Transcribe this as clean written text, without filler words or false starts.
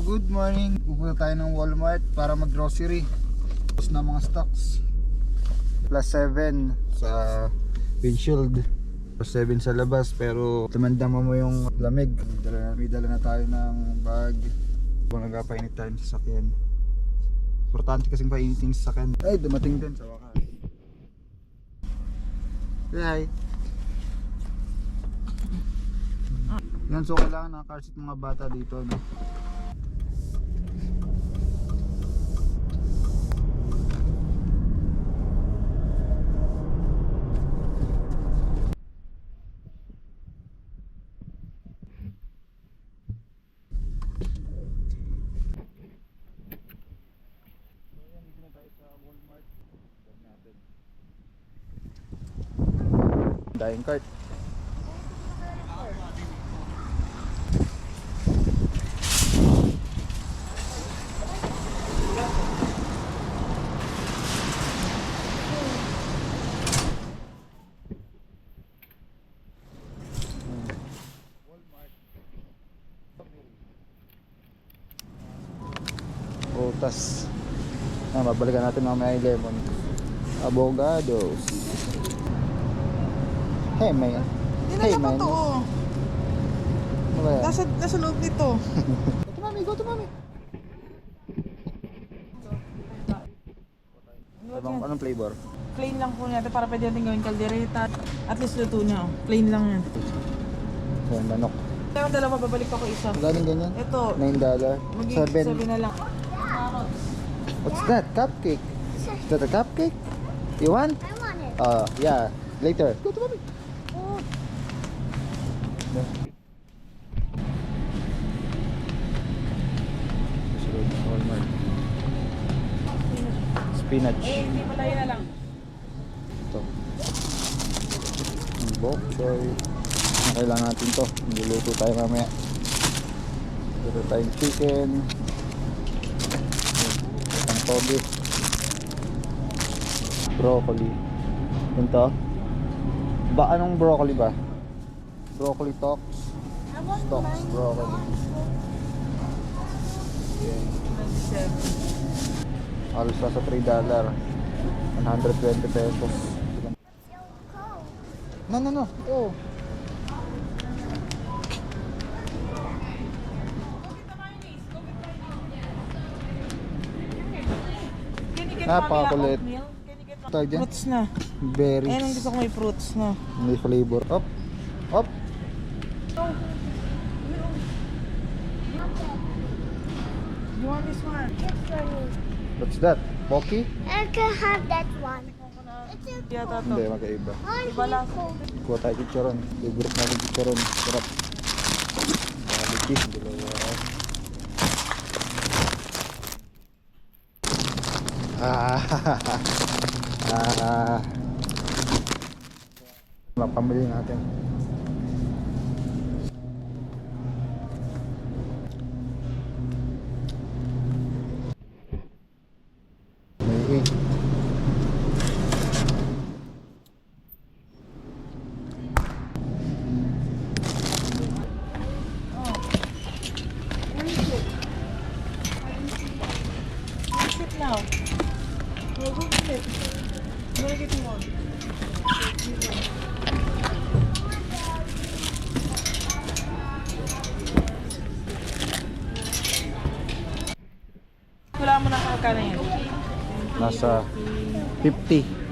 Good morning. Pupunta tayo ng Walmart para mag-grocery. Tapos na mga stocks. +7 sa windshield. +7 sa labas pero tumandama mo yung lamig. May dala na tayo ng bag. Kung nagpapainit tayo sa sasakyan. Importante kasing painitin sa sasakyan. Ay, dumating din sa wakas. Hi. Yan, so kailangan naka-car seat mga bata dito, no? Dying cart. Prutas. Babalikan natin mamaya yung lemon. Avocados. Hey man. Hindi na totoo. Ano ba yan? Nasa loob nito. Go to mami. Anong flavor? Plain lang po natin para pwede natin gawin kaldereta. At least luto na. Plain lang yan. So, manok. Kaya dalawa, babalik ako isa. Galing ganyan? Ito. $9. Mag-7 na lang. What's that? Cupcake? Is that a cupcake? You want? I want it. Yeah. Later. Go to mommy. Oh, Spinach. Hindi pala yun na lang. Ito. Ang bok choy. Kailangan natin to. Niluluto tayo mamaya. Ito tayong chicken. Ang toge. Broccoli. Ito. Anong broccoli ba? Broccoli talks. I want Stocks, mine. broccoli. Okay. 97. Halos nasa $3. 120 pesos. So cold. No. Oh. Can you get Napakakulit. oatmeal? Can you get Tawag dyan? fruits na? Berries. Ayun ang gusto ko may fruits na. May flavor. Up. You want this one? It's for me. What's that? Pocky? I can have that one. It's a Yata to. Hindi, magkaiba. Iba lang. Kuha tayo chicharon. Favorite natin chicharon. Sarap. Cheese. Dalawa. Pamili natin. May Sit now. Go sit. I'm gonna get you one. Wala mo na kakana yan. nasa 50.